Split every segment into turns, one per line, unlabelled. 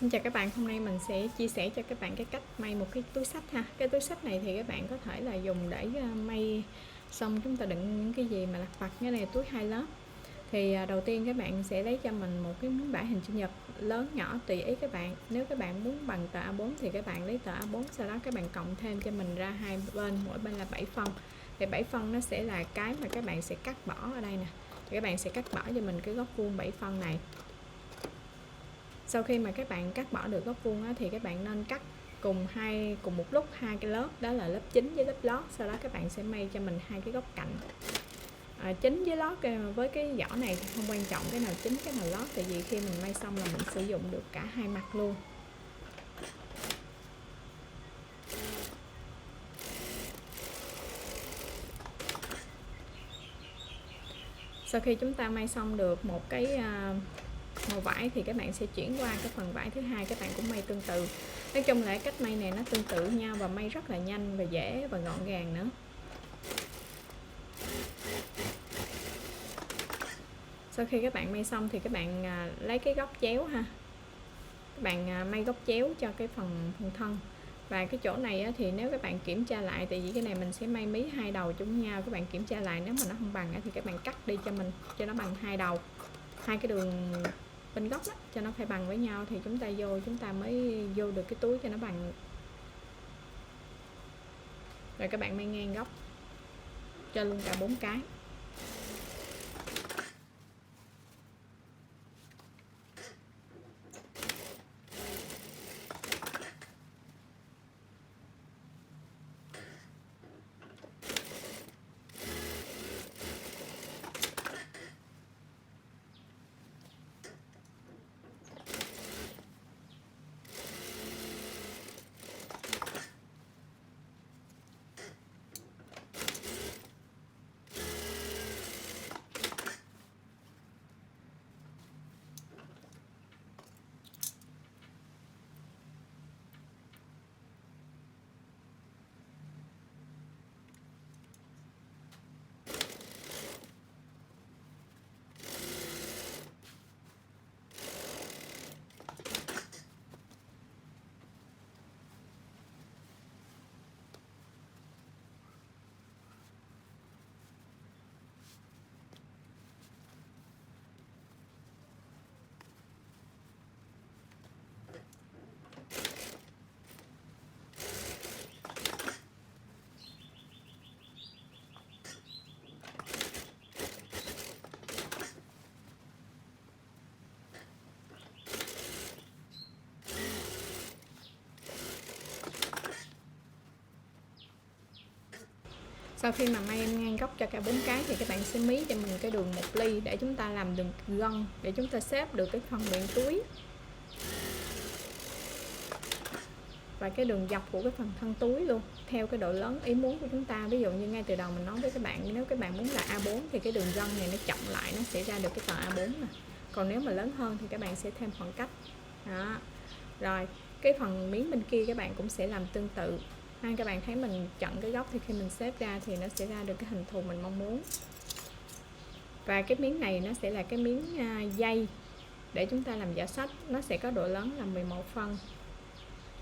Xin chào các bạn, hôm nay mình sẽ chia sẻ cho các bạn cái cách may một cái túi xách ha. Cái túi xách này thì các bạn có thể là dùng để may xong chúng ta đựng những cái gì mà lặt vặt. Cái này túi 2 lớp. Thì đầu tiên các bạn sẽ lấy cho mình một cái miếng vải hình chữ nhật lớn nhỏ tùy ý các bạn. Nếu các bạn muốn bằng tờ A4 thì các bạn lấy tờ A4, sau đó các bạn cộng thêm cho mình ra hai bên, mỗi bên là 7 phân. Thì 7 phân nó sẽ là cái mà các bạn sẽ cắt bỏ ở đây nè. Thì các bạn sẽ cắt bỏ cho mình cái góc vuông 7 phân này. Sau khi mà các bạn cắt bỏ được góc vuông á, thì các bạn nên cắt cùng một lúc hai cái lớp, đó là lớp chính với lớp lót. Sau đó các bạn sẽ may cho mình hai cái góc cạnh, chính với lót. Với cái vỏ này thì không quan trọng cái nào chính cái nào lót, tại vì khi mình may xong là mình sử dụng được cả hai mặt luôn. Sau khi chúng ta may xong được một cái màu vải thì các bạn sẽ chuyển qua cái phần vải thứ hai, các bạn cũng may tương tự. Nói chung là cách may này nó tương tự nhau và may rất là nhanh và dễ và gọn gàng nữa. Sau khi các bạn may xong thì các bạn lấy cái góc chéo ha, các bạn may góc chéo cho cái phần thân. Và cái chỗ này á, thì nếu các bạn kiểm tra lại, tại vì cái này mình sẽ may mí hai đầu chung nhau, các bạn kiểm tra lại nếu mà nó không bằng thì các bạn cắt đi cho mình cho nó bằng hai đầu, hai cái đường bên góc đó, cho nó phải bằng với nhau thì chúng ta mới vô được cái túi cho nó bằng. Rồi các bạn may ngang góc cho luôn cả 4 cái. Sau khi mà may ngang góc cho cả 4 cái thì các bạn sẽ mí cho mình cái đường 1 ly để chúng ta làm đường gân, để chúng ta xếp được cái phần miệng túi và cái đường dọc của cái phần thân túi luôn, theo cái độ lớn ý muốn của chúng ta. Ví dụ như ngay từ đầu mình nói với các bạn, nếu các bạn muốn là A4 thì cái đường gân này nó chọng lại, nó sẽ ra được cái tờ A4 nè. Còn nếu mà lớn hơn thì các bạn sẽ thêm khoảng cách đó. Rồi cái phần miếng bên kia các bạn cũng sẽ làm tương tự. Các bạn thấy mình chọn cái góc thì khi mình xếp ra thì nó sẽ ra được cái hình thù mình mong muốn. Và cái miếng này nó sẽ là cái miếng dây để chúng ta làm giỏ xách, nó sẽ có độ lớn là 11 phân.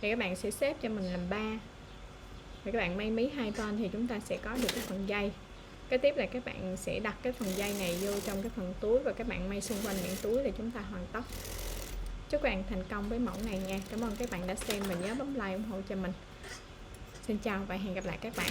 Thì các bạn sẽ xếp cho mình làm 3. Rồi các bạn may mí hai bên thì chúng ta sẽ có được cái phần dây. Cái tiếp là các bạn sẽ đặt cái phần dây này vô trong cái phần túi và các bạn may xung quanh miệng túi để chúng ta hoàn tất. Chúc các bạn thành công với mẫu này nha. Cảm ơn các bạn đã xem và nhớ bấm like ủng hộ cho mình. Xin chào và hẹn gặp lại các bạn.